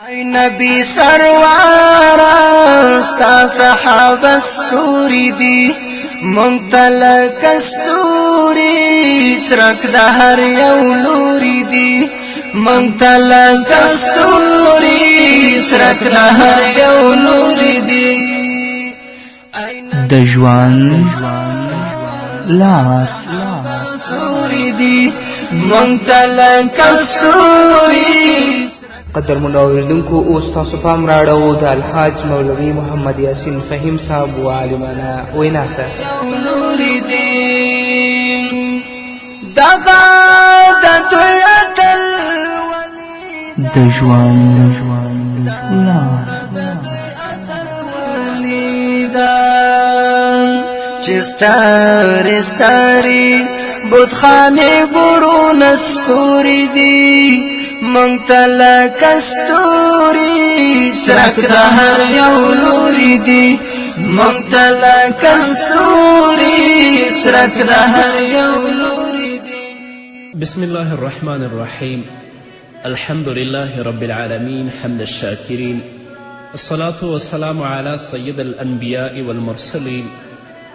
ای نبی سروارا ستا صحابه ستوری دی مونږ ته لکه ستوري څرک د هر یو لوري دی مونږ ته لکه ستوري څرک د هر یو لوري دی د ژوند لار ستوري دی مونږ ته لکه ستوري. قدرمنو اوریدونکو اوس تاسو پام راړو د الحاج مولوي محمد یاسین فهیم صاحب و عالمانه وینا ته. د ژوند لار چې ستارې ستارې بتخانې ګورونه ستوري دي مونږ ته لکه ستوري څرک د هر یو لوري دي مونږ ته لکه ستوري څرک د هر یو لوري دي. بسم الله الرحمن الرحيم. الحمد لله رب العالمين حمد الشاكرين. الصلاة والسلام على سيد الأنبياء والمرسلين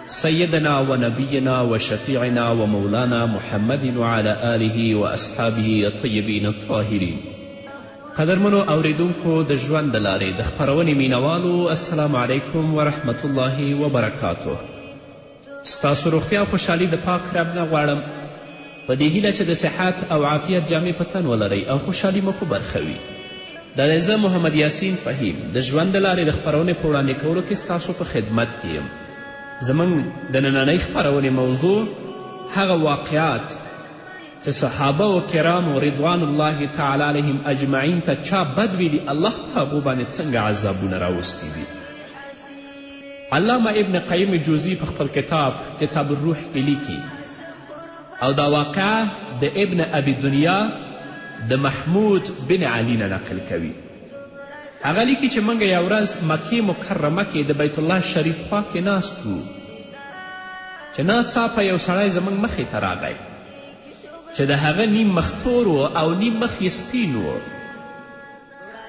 سيدنا ونبينا وشفيعنا ومولانا محمد وعلى آله وأصحابه الطيبين الطاهرين. قدرمنو اوریدونکو د ژوند د لارې د خپرونې مینوالو السلام علیکم ورحمة الله وبرکاته. ستاسو روغتیا او خوشحالي د پاک رب نه غواړم په دې هیله چې د صحت او عافیت جامې په تن ولرئ او خوشحالي مو په برخه وي. دا دی زه محمد یاسین فهیم د ژوند د لارې د خپرونې په وړاندې کولو کې ستاسو په خدمت کې یم. زموږ د نننۍ خپرونې موضوع هغه واقعات چې صحابه و کرامو رضوان الله تعالی علیهم اجمعین ته چا بد ویلي الله په هغو باندې څنګه عذابونه راوستی دي. علامه ابن قیم جوزی په خپل کتاب الروح کې لیکي او دا واقعه د ابن ابي دنیا د محمود بن علي نه نقل کوي. هغه لیکي چې موږ یو ورځ مکې مکرمه کې د بیت الله شریف خوا کې ناست وو چې ناڅاپه یو سړی زموږ مخې ته راغی چې د هغه نیم مخ تور و او نیم مخ یې سپین و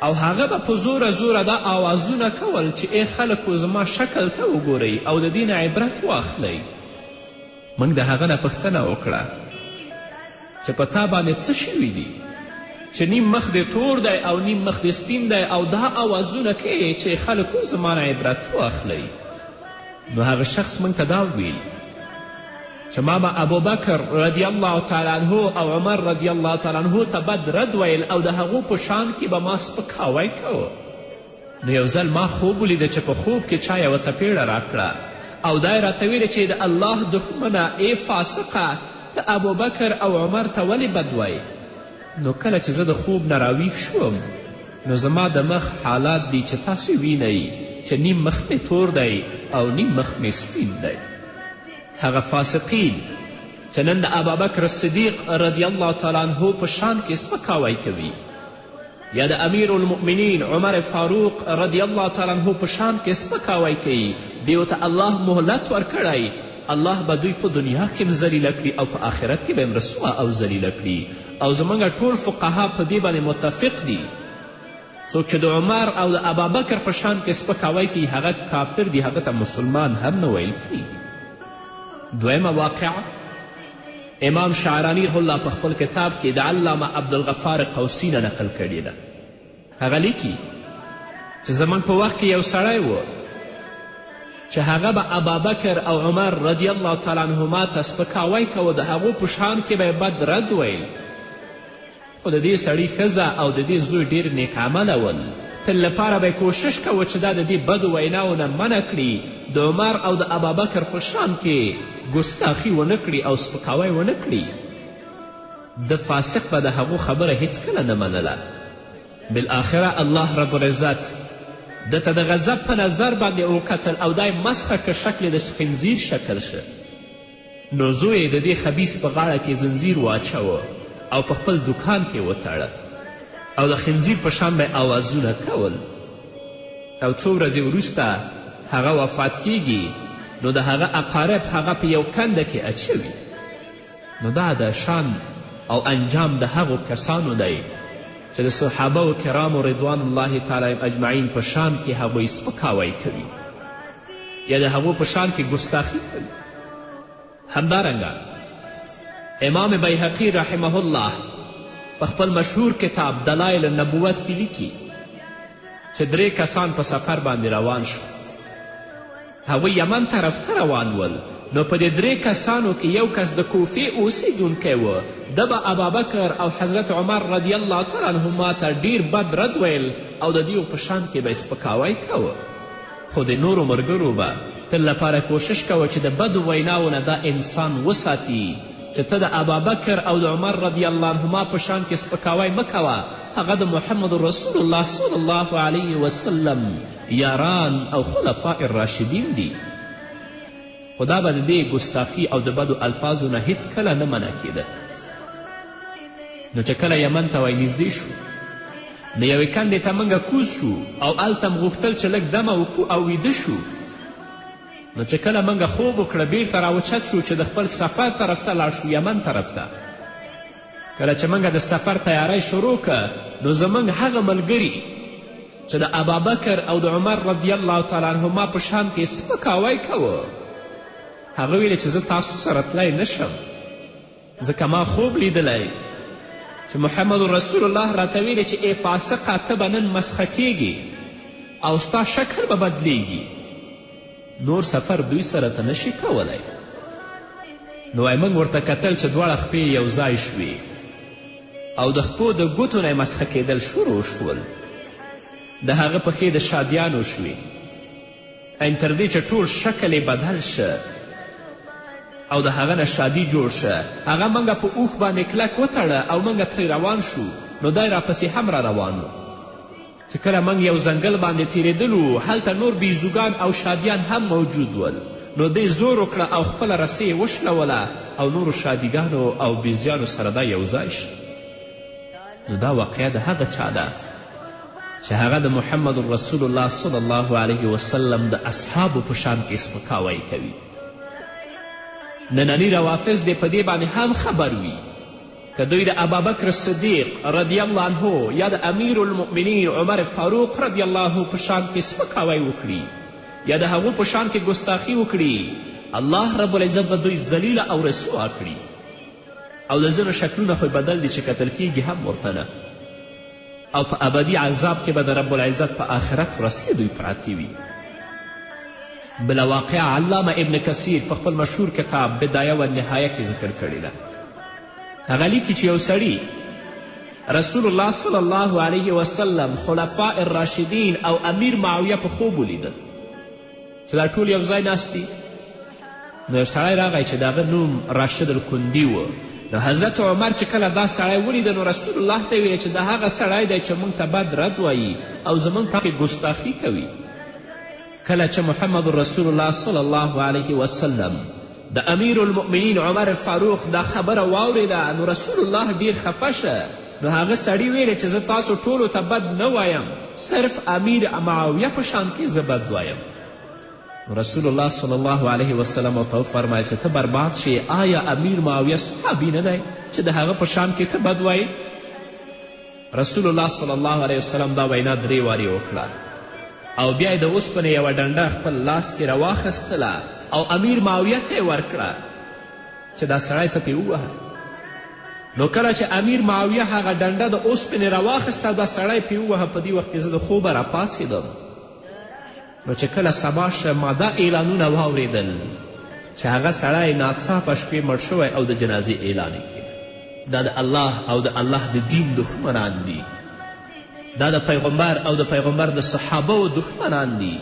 او هغه به په زوره زوره دا آوازونه کول چې ای خلکو زما شکل ته وګورئ او د دې نه عبرت واخلئ. موږ د هغه نه پوښتنه وکړه چې په تا باندې څه شوي دي چې نیم مخ دې تور دی او نیم مخ دې سپین دی او دا آوازونه کوي چې خلکو زما نه عبرت واخلئ. نو هغه شخص موږ ته دا وویل چې ما به ابوبکر رضی الله تعالی عنه او عمر رضی الله تعالی عنه ته بد رد ویل او د هغو په شان کې به ما سپکاوی کوه. نو یو ځل ما خوب ولیده چې په خوب کې چا یوه څپېړه راکړه او دا یې راته ویلې چې د الله دښمنه ای فاسقه ته ابوبکر او عمر ته ولې بد وایې. نو کله چې زه د خوب نه راویښ شوم نو زما د مخ حالات دی چې تاسو وینئ چې نیم مخ مې تور دی او نیم مخ مې سپین دی. هغه فاسقین چې نن د ابابکر صدیق رضی الله تعالی عنه په شان کې سپکاوی کوي یا د امیر المؤمنین عمر فاروق رضی الله تعالی عنه په شان کې سپکاوی کوي دیو ته الله مهلت ورکړی الله به دوی په دنیا کې هم ذلیله کړي او په آخرت کې به هم رسوا او ذلیله کړي. او زموږ ټول فقها په دې باندې متفق دي څوک چې د عمر او د ابابکر په شان کې سپکاوی کوي هغه کافر دی، هغه ته مسلمان هم نه ویل کیږي. دویمه واقعه امام شعرانی رحمه الله په خپل کتاب کې د علامه عبدالغفار قوسی نه نقل کړې ده. هغه لیکي چې زموږ په وخت کې یو سړی و چې هغه به ابابکر او عمر رضی الله تعالی عنهما ته سپکاوی کوه د هغو په شان کې به یې بد رد ویل. خو د دې سړي ښځه او د دې زوی ډېر نیک عمله ول. تل لپاره به کوشش کوه چې دا د دې بدو ویناو نه منع کړي د عمر او د ابابکر په شان کې ګستاخي ونه کړي او سپکاوی ونه کړي. د فاسق به د هغو خبره هیڅکله نه منله. بالاخره الله رب العزت دته د غضب په نظر باندې وکتل او دا یې مسخه که شکل د خنزیر شکل شه. نو زوی د دې خبیث په غاړه کې زنځیر واچوه او په خپل دکان کې وتړه او د خنزیر په شان به آوازونه کول. او څو ورځې وروسته هغه وفات کیږي نو د هغه اقارب هغه په یو کنده کې اچوي. نو دا د شان او انجام د هغو کسانو دی چې د صحابه و کرامو رضوان الله تعالی اجمعین په شان کې هغوی سپکاوی کوي یا د هغو په شان کې ګستاخي کوي. همدارنګه امام بیهقي رحمه الله په خپل مشهور کتاب دلایل النبوت کې لیکي چې 3 کسان په سفر باندې روان شو. هغوی یمن طرف ته روان ول. نو په دې 3 کسانو کې یو کس د کوفې اوسیدونکی و. ده به ابابکر او حضرت عمر رضی الله تعالی عنهما ته ډیر بد رد ویل او د دیو په شان کې به یې سپکاوی کوه. خو د نورو ملګرو به تل لپاره کوشش کوه چې د بدو ویناو نه دا انسان وساتي چې ته د ابابکر او د عمر رضی الله عنهما په شان کې سپکاوی مه کوه. هغه د محمد رسول الله صلی الله علیه وسلم یاران او خلفاء الراشدین دي. خو دا به د دې ګستاخي او د بدو الفاظو نه هیڅکله نه منع کېده. نو چې کله یمن ته نږدې شو د یوې کندې ته موږ کوز شو او هلته م غوښتل چې لږ دمه وکړو او ویده شو. نو چې کله موږ خوب وکړه بیرته راوچت شو چې د خپل سفر طرف ته لاړ شو، یمن طرف ته. کله چې موږ د سفر تیاری شروع که نو زموږ هغه ملګري چې د ابابکر او د عمر رضی الله تعالی عنهما په شان کې سپکاوی کوه، هغه ویلې چې زه تاسو سره تلی نشم ځکه ما خوب لیدلی چې محمد رسول الله راته ویلې چې ای فاسقه ته به نن مسخه کیږي او ستا شکل به بدلیږي، نور سفر دوی سره ته نشي کولی. نو وایي موږ ورته کتل چې دواړه خپې یو ځای شوې او د خپو د ګوتو نه مسخه کیدل شروع شول. د هغه پښې د شادیانو شوې ان تر دې چې ټول شکل یې بدل شه او د هغه نه شادي جوړ شه. هغه موږ په اوښ باندې کلک وتړه او موږ ترې روان شو. نو دی راپسې هم را روان و. چې کله موږ یو ځنګل باندې تیرېدلو هلته نور بیزوګان او شادیان هم موجود ول. نو دی زور وکړه او خپله رسۍ یې وشلوله او نورو شادیګانو او بیزیانو سره دا یو ځای شو. نو دا واقعه د هغه چا ده چې هغه د محمد رسول الله صلی الله علیه وسلم د اصحابو په شان کې سپکاوی کوي. نننی روافظ دې په دې باندې هم خبر وي که دوی د ابابکر صدیق رضی الله عنه یا د امیر المؤمنین عمر فاروق رضی الله په شان کې سپکاوی وکړي یا د هغو په شان کې ګستاخي وکړي، الله رب العزت به دوی ذلیله او رسوا کړي او د ځینو شکلونه خو بدل دي چې کتل کیږي هم ورته نه، او په ابدي عذاب کې به د رب العزت په آخرت ورځ کې دوی پراته وي. بله واقعه علامه ابن کثیر په خپل مشهور کتاب بدایه و نهایه کې ذکر کړې ده. هغه لیکي چې یو سړي رسول الله صلی الله علیه وسلم خلفاء الراشدین او امیر معاویه په خوب ولیدل چې دا ټول یو ځای ناست دي. نو یو سړی راغی چې د هغه نوم راشد الکندي و. نو حضرت عمر چې کله دا سړی ولیده نو رسول الله ته ویل چې دا هغه سړی دی چې موږ ته بد رد وایي او زموږ په کې ګستاخي کوي. کله چې محمد رسول الله صلی الله علیه وسلم د امیر المؤمنین عمر فاروق دا خبره واورېده نو رسول الله ډیر خفه شه. نو هغه سړي ویلې چې زه تاسو ټولو ته بد نه وایم، صرف امیر معاویه په شان کې زه بد وایم. رسول الله صلی الله علیه وسلم ورته وفرمیل چې ته برباد شي، آیا امیر معاویه صحابي نه دی چې د هغه په شان کې ته بد وایې؟ رسول الله صلی الله علیه وسلم دا وینا 3 وارې وکړه او بیا یې د اوسپنې یوه ډنډه خپل لاس کې راواخیستله او امیر معاویه ته یې ورکړه چې دا سړی ته پې ووهه. نو کله چې امیر معاویه هغه ډنډه د اوسپنې راواخیسته دا سړی پې ووهه. په دې وخت کې زه د خوبه راپاڅېدم. نو چې کله سبا شه ما دا اعلانونه واورېدل چې هغه سړی ناڅاپه شپې مړ شوی او د جنازې اعلان یې کېده. دا د الله او د الله د دین دښمنان دي. دا د پیغمبر او د پیغمبر د صحابهو دښمنان دي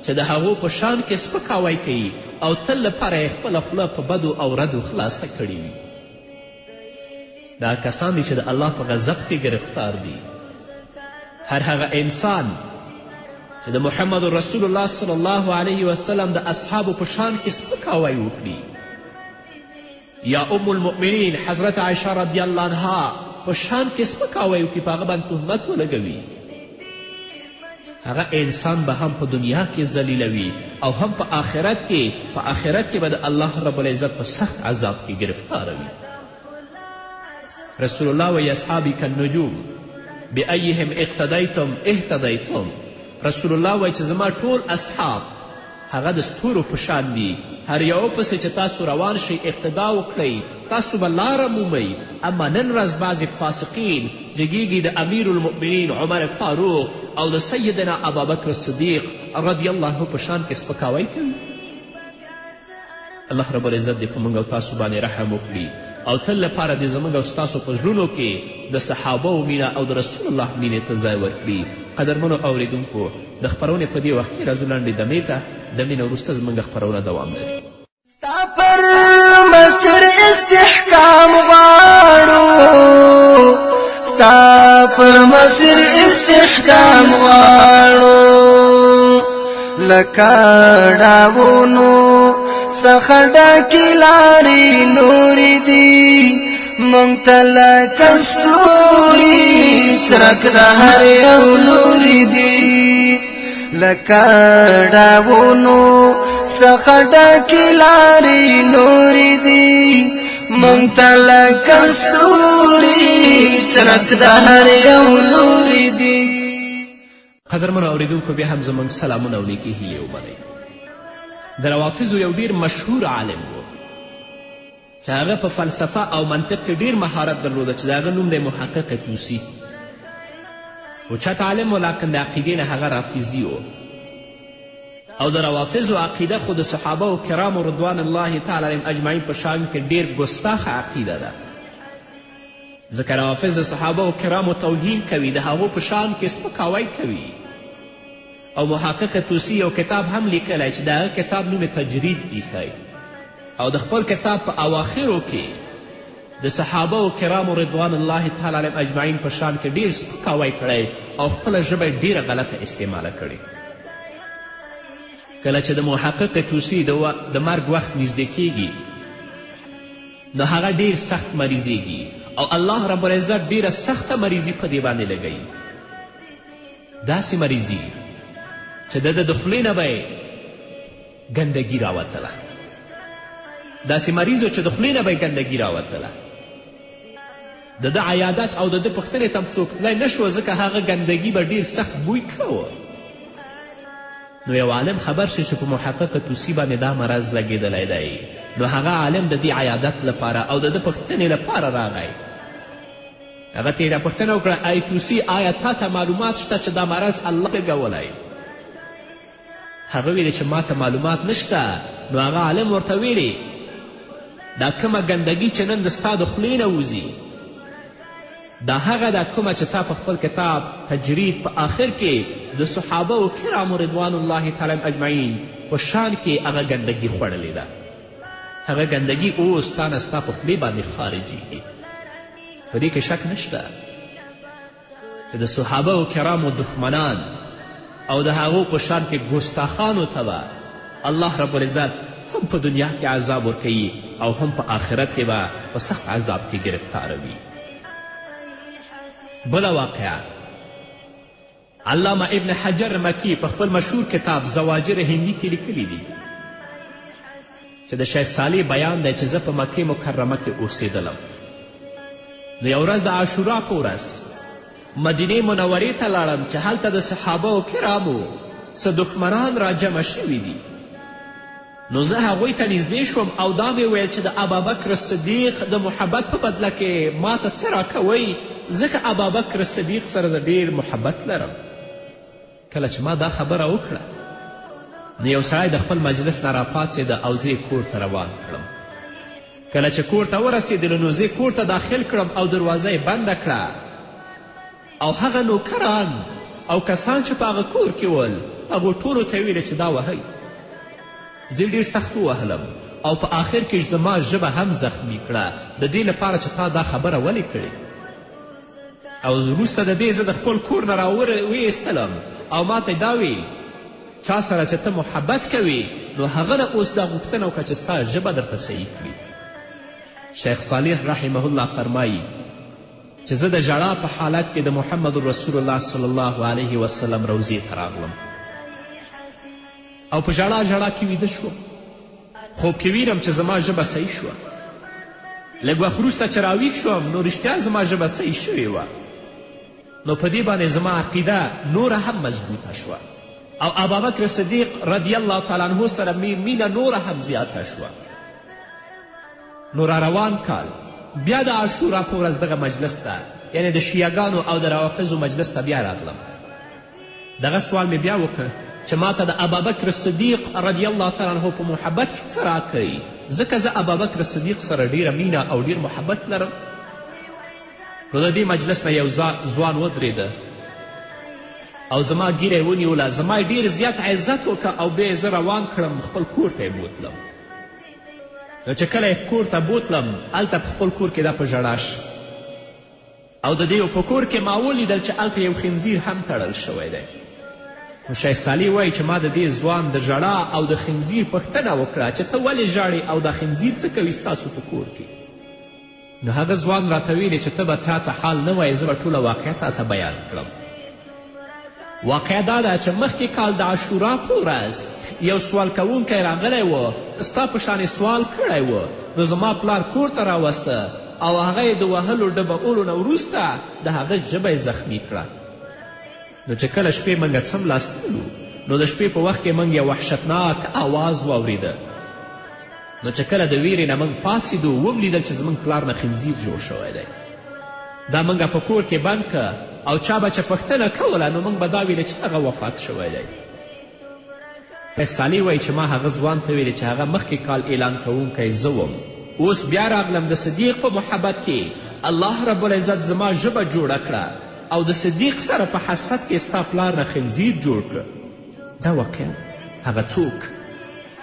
چې د هغو په شان کې سپکاوی کوي او تل لپاره یې خپله خوله په بدو او ردو خلاصه کړې وي. دا کسان دي چې د الله په غضب کې گرفتار دي. هر هغه انسان چې د محمد رسول الله صلی الله علیه وسلم د اصحابو په شان کې سپکاوی وکړي یا ام المؤمنین حضرت عایشه رضی الله عنها په شان کې سپکاوی وکړي، په هغه باندې تهمت ولګوي، هغه انسان به هم په دنیا کې ذلیلوي او هم په آخرت کې به د الله رب العزت په سخت عذاب کې گرفتاروي. رسول الله وی اصحابی کالنجوم، بأیهم اقتدیتم اهتدیتم. رسول الله وایي چې زما ټول اصحاب هغه د ستورو په شان دي، هر یو پسې چې تاسو روان شئ اقتدا وکړئ تاسو به لاره مومئ. اما نن ورځ بعضې فاسقین جګیږي د امیر المؤمنین عمر فاروق او د سیدنا ابابکر صدیق رضی الله عنه په شان کې سپکاوی کوي. الله رب العزت دې په موږ او تاسو باندې رحم وکړي او تل لپاره دې زموږ او ستاسو په زړونو کې د صحابهو مینه او د رسول الله مینې ته ځای ورکړي. قدرمنو اوریدونکو، د خپرونې په دې وخت کې راځو لنډې دمې ته. دمې نه وروسته زموږ خپرونه دوام لري. ستا پر مسیر استحکام غواړو، ستا پر مسیر استحکام غواړو، لکه ډاوونو څخه ډکې لارې نورې دي، موږ ته لکه ستوري څرک د هر یو لوري دي، لکه ډاوونو څخه ډکې لارې نورې دي، موږ ته لکه ستوري څرک د هر یو لوري دي. قدرمنو اوریدونکو، بیا هم زموږ سلامونه او نیکې هیلې ومنئ. د روافظو یو ډیر مشهور عالم و چې هغه په فلسفه او منطق کې ډیر مهارت درلوده چې د هغه نوم دی محقق طوسي. اوچت عالم و، لاکن د عقیدې نه هغه رافظي و. او د روافظو عقیده خو د صحابه و کرامو رضوان الله تعالی علیهم اجمعین په شان کې ډیر ګستاخه عقیده ده، ځکه روافظ د صحابه و کرامو توهین کوي، د هغو په شان کې سپکاوی کوي. او محقق طوسي یو کتاب هم لیکلی چې د هغه کتاب نوم تجرید ایښی، او د خپل کتاب په اواخرو کې د صحابه و کرامو رضوان الله تعالی علیهم اجمعین په شان کې ډیر سپکاوی کړی او خپله ژبه ډیره غلطه استعماله کړې. کله چې د محقق طوسي د مرګ وخت نږدې کیږي نو هغه ډیر سخت مریضیږي او الله رب العزت ډیره سخته مریضي په دې باندې لګوي. داسې مریضي چې د خولې نه به یې ګندګي راوتله، داسې مریض و چې د خولې نه به یې ګندګي راوتله. د ده عیادت او د ده پوښتنې ته هم څوک تللی نه شو، ځکه هغه ګندګي به ډیر سخت بوی کوه. نو یو عالم خبر شي چې په محقق طوسي باندې دا مرض لګېدلی دی، نو هغه عالم د دې عیادت لپاره او د ده پوښتنې لپاره راغی. هغه ته یې پوښتنه وکړه، ای طوسي، آیا تا ته معلومات شته چې دا مرض الله لګولی؟ هغه ویلې چې ما ته معلومات نشته. نو هغه عالم ورته ویلې، دا کومه ګندګي چې نن د ستا د خولې نه وځي، دا هغه ده کومه چې تا په خپل کتاب تجرید په آخر کې د صحابه و کرامو رضوان الله تعالی اجمعین په شان کې هغه ګندګي خوړلې ده. هغه ګندګي اوس تا نه ستا په خولې باندې خارجېږي. په دې کې شک نشته چې د صحابه و کرامو دښمنان او د هغو په شان کې ګستاخانو ته به الله رب العزت هم په دنیا کې عذاب ورکوي او هم په آخرت کې به په سخت عذاب کې گرفتاروي. بله واقعه، علامه ابن حجر مکی په خپل مشهور کتاب زواجر هندي کې لیکلی دي چې د شیخ صالح بیان دی چې زه په مکې مکرمه کې اوسېدلم. نو یو ورځ د عاشورا په ورځ مدینې منورې ته لاړم چې هلته د صحابه و کرامو څه دښمنان راجمع شوي دي. نو زه هغوی ته نږدې شوم او دا مې ویل چې د ابابکر صدیق د محبت په بدله کې ما ته څه راکوئ، ځکه ابابکر صدیق سره زه ډېر محبت لرم. کله چې ما دا خبره وکړه نو یو سړی د خپل مجلس نه راپاڅېده او زه کور ته روان کړم. کله چې کور ته ورسېدلو نو زه کور ته داخل کړم او دروازه یې بنده کړه او هغه نوکران او کسان چې په هغه کور کې ول هغو ټولو ته ویلې چې دا وهئ. زه ډېر سخت ووهلم او په آخر کې زما ژبه هم زخمی کړه د دې لپاره چې تا دا خبره ولې کړې. او وروسته د دې زه د خپل کور نه راویستلم او ما ته دا ویل چا سره چې ته محبت کوي نو هغه نه اوس دا غوښتنه وکړه چې ستا ژبه درته صحیح کړي. شیخ صالح رحمه الله فرمایي چې زه د ژړا په حالت کې د محمد رسول الله صلی الله علیه وسلم روضې ته راغلم او په ژړا کې ویده شوم. خوب کې ویرم چې زما ژبه صحیح شوه. لږ وخت وروسته چې راویښ شوم نو رښتیا زما ژبه صحیح شوې وه. نو په دې باندې زما عقیده نوره هم مضبوطه شوه او ابابکر صدیق رضی الله تعالی عنه سره مینه نوره هم زیاته شوه. نو را روان کال بیا د عاشورا په ورځ دغه مجلس ته یعنې د شیعګانو او د روافظو مجلس ته بیا راغلم. دغه سوال مې بیا وکړ چې ما ته د ابابکر صدیق رضی الله تعالی عنه په محبت کې څه راکوي، ځکه زه ابابکر صدیق سره ډیره مینه او ډیر محبت لرم. نو د دې مجلس نه یو ځوان ودرېده او زما ګیره یې ونیوله، زما یې ډېر زیات عزت وکړه او بیا یې زه روان کړم خپل کور ته یې بوتلم. نو چې کله یې کور ته بوتلم هلته په خپل کور کې دا په ژړا شو او د دې په کور کې ما ولیدل چې هلته یو خنزیر هم تړل شوی دی. نو شیخ صالح وایي چې ما د دې ځوان د ژړا او د خنزیر پوښتنه وکړه چې ته ولې ژاړې او دا خنزیر څه کوي ستاسو په کور کې؟ نو هغه ځوان راته ویلې چې ته به چاته حال نه وایې، زه به ټوله واقعه تاته بیان کړم. واقعه دا ده چې مخکې کال د عاشورا په ورځ یو سوال کوونکی راغلی و، ستا په شانې سوال کړی و. نو زما پلار کور ته راوسته او هغه یې د وهلو ډبهولو نه وروسته د هغه ژبه یې زخمي کړه. نو چې کله شپې موږ څملاستلو نو د شپې په وخت کې موږ یو وحشتناک آواز واورېده. نو چې کله د ویرې نه موږ پاڅېدو وملیدل چې زموږ پلار نه خنزیر جوړ شوی دی. دا موږ په کور کې بند که او چا به چې پوښتنه کوله نو موږ به دا ویلې چې هغه وفات شوی دی. شیخ صالح وایي چې ما هغه ځوان ته ویلې چې هغه مخکې کال اعلان کوونکی زه وم، اوس بیا راغلم د صدیق په محبت کې الله رب العزت زما ژبه جوړه کړه او د صدیق سره په حسد کې ستا پلار نه خنزیر جوړ کړه. دا واقعا هغه څوک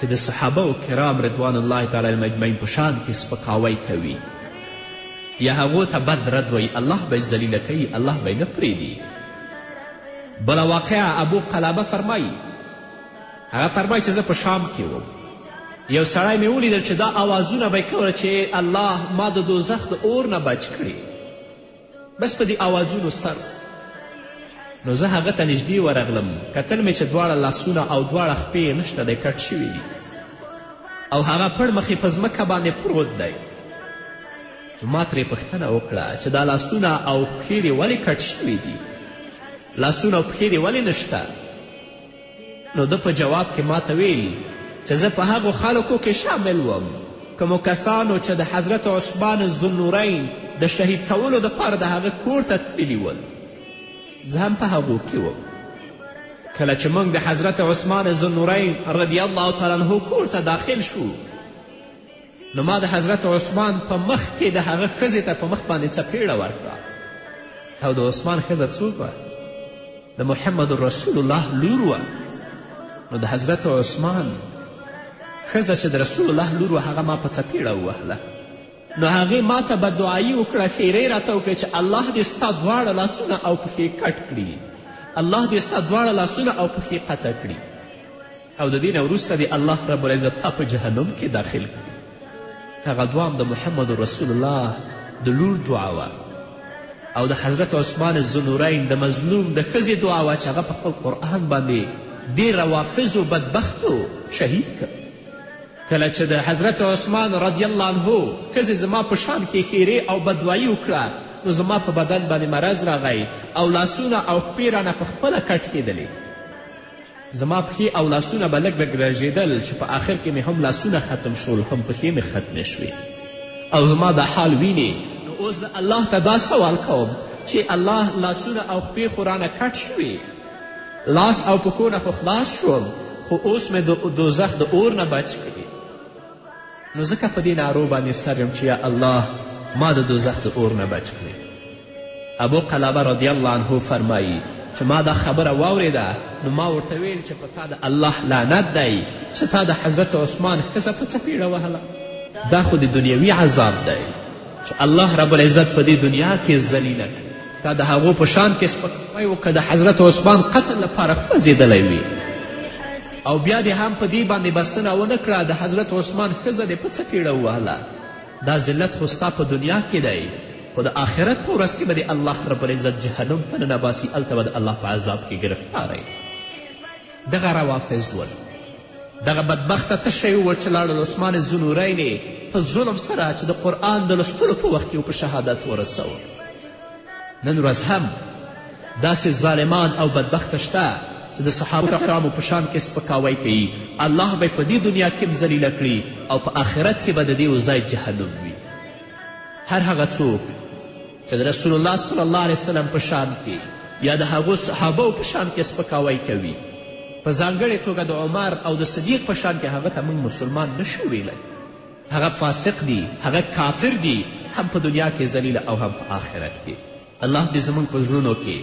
چې د صحابه کرام رضوان الله تعالی المجمعین په شان کې سپکاوی کوي یا هغو ته بد رد وی، الله به یې ذلیله کوي، الله به یې نه پرېږدي. بله واقعه ابو قلابه فرمایي، هغه فرمایي چې زه په شام کې وم، یو سړی مې ولیدل چې دا آوازونه به یې کوله چې الله ما د دوزخ د اور نه بچ کړي، بس په دې آوازونو سر. نو زه هغه ته نږدې ورغلم، کتل مې چې دواړه لاسونه او دواړه خپې نشته دی، کټ شوي دي او هغه پړ مخې په ځمکه باندې پروت دی. ما ترې پوښتنه وکړه چې دا لاسونه او پښې دې ولې کټ شوي دي، لاسونه او پښې دې ولې نشته؟ نو ده په جواب کې ما ته ویل چې زه په هغو خلکو کې شامل وم کومو کسانو چې د حضرت عثمان ذوالنورین د شهید کولو دپاره د هغه کور ته تللي ول، زه هم په هغو کې وم. کله چې موږ د حضرت عثمان ذوالنورین رضی الله تعالی عنه کور ته داخل شو نو ما د حضرت عثمان په مخ کې د هغه ښځې ته په مخ باندې څپېړه ورکړه. او د عثمان ښځه څوک وه؟ د محمد رسول الله لور وه. نو د حضرت عثمان ښځه چې د رسول الله لور وه هغه ما په څپېړه ووهله. نو هغې ما ته بددعایي وکړه، ښېرې راته وکړې چې الله دې ستا دواړه لاسونه او پښې کټ کړي، الله دې ستا دواړه لاسونه او پښې قطع کړي او د دې نه وروسته دې الله رب العزت تا په جهنم کې داخل کړي. هغه دوام د محمد رسول الله د لور دعا وه او د حضرت عثمان ذوالنورین د مظلوم د ښځې دعا وه چې هغه په خپل قرآن باندې دې روافظو بدبختو شهید کړ. کله چې د حضرت عثمان رضی الله عنه ښځې زما په شان کې ښېرې او بدوایي وکړه نو زما په بدن باندې مرض راغی او لاسونه او خپې رانه په خپله کټ کېدلې. زما پښې او لاسونه به لږ لږ رژېدل چې په آخر کې مې هم لاسونه ختم شول، هم پښې مې ختمې شوې او زما دا حال وینې. نو اوس زه الله ته دا سوال کوم چې الله لاسونه او خپې خو رانه کټ شوې، لاس او پښو نه خو خلاص شوم، خو اوس مې د دوزخ د اور نه بچ کړي. نو ځکه په دې نارو باندې سر یم چې یا الله ما د دوزخ د اور نه بچ کړي. ابو قلابه رضی الله عنه فرمایي چې ما دا خبره واورېده نو ما ورته ویل چې په تا د الله لعنت دی چې تا د حضرت عثمان ښځه په څپېړه وهله. دا خو د دنیوي عذاب دی چې الله رب العزت په دې دنیا کې ذلیله کړي، تا د هغو په شان کې سپکاوی وکړه، د حضرت عثمان قتل لپاره خوځېدلی وي او بیا دې هم په دې باندې بسنه ونه کړه د حضرت عثمان ښځه دې په څپېړه ووهله. دا ذلت خو ستا په دنیا کې دی، خو د آخرت په ورځ کې به د الله رب العزت جهنم ته ننباسي، هلته به د الله په عذاب کې ګرفتاری. دغه روافظ ول، دغه بدبخته تشه وویل چې لاړل عثمان ذوالنورین په ظلم سره چې د قرآن د لوستلو په وخت کې په شهادت ورسوه. نن ورځ هم داسې ظالمان او بدبخته شته چې د صحابه کرامو په شان کې سپکاوی کوي. الله به په دې دنیا کې هم ذلیله کړي او په آخرت کې به د دې ځای جهنم وي. هر هغه څوک چې د رسول الله صلی الله علیه وسلم په شان کې یا د هغو صحابو په شان کې سپکاوی کوي، په ځانګړې توګه د عمر او د صدیق په شان کې هغه ته موږ مسلمان نشو ویلی. هغه فاسق دی، هغه کافر دی، هم په دنیا کې ذلیله او هم په آخرت کې. الله دې زموږ په زړونو کې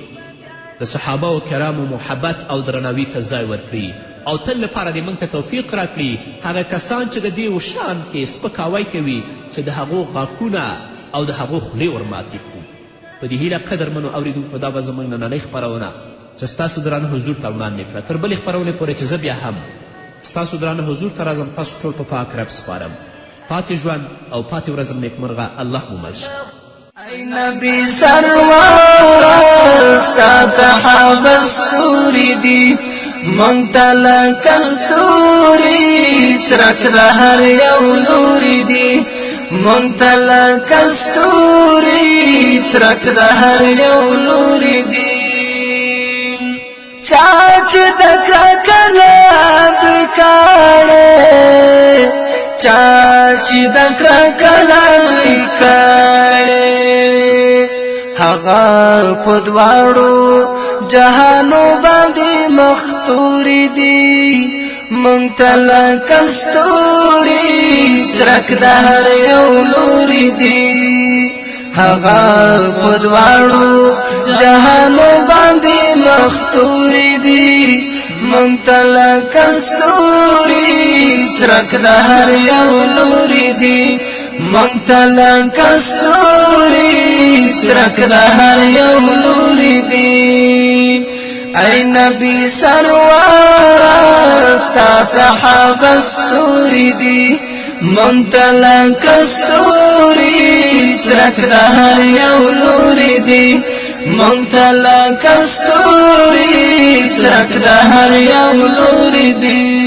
د صحابه و کرامو محبت او درناوي ته ځای ورکړي او تل لپاره دې موږ ته توفیق راکړي هغه کسان چې د دې شان کې سپکاوی کوي چې د هغو غاښونه او د هغو خولې ورماتې کړو. په دې هیله قدرمنو اورېدونکو دا به زموږ نننۍ خپرونه چې ستاسو درانه حضور ته وړاندې کړه. تر بلې خپرونې پورې چې زه بیا هم ستاسو درانه حضور ته راځم، تاسو ټول په پاک رب سپارم. پاتې ژوند او پاتې ورځم نیکمرغه الله مو مل شه. ای نبی سرور ستا صحابه ستوري دي، مونږ ته لکه ستوري څرک د هر یو لوري دي، مونږ ته لکه ستوري څرک د هر یو لوري دي. چا چې د کرکه نه دوی کاڼې، چا چې د کرکه نه دوی کاڼې، هغه په دواړو جهانو باندې مختوري دي، مونږ ته لکه ستوري څرک د هر یو لوري دي، هغه په دواړو جهانو باندې مختوري دي، مونږ ته لکه ستوري څرک د هر یو لوري دي، مونږ ته لکه ستوري څرک د هر یو لوري دي. ای نبی سرور ستا صحابه ستوري دي، مونږ ته لکه ستوري څرک د هر یو لوري دي، مونږ ته لکه ستوري څرک د هر یو لوري دي.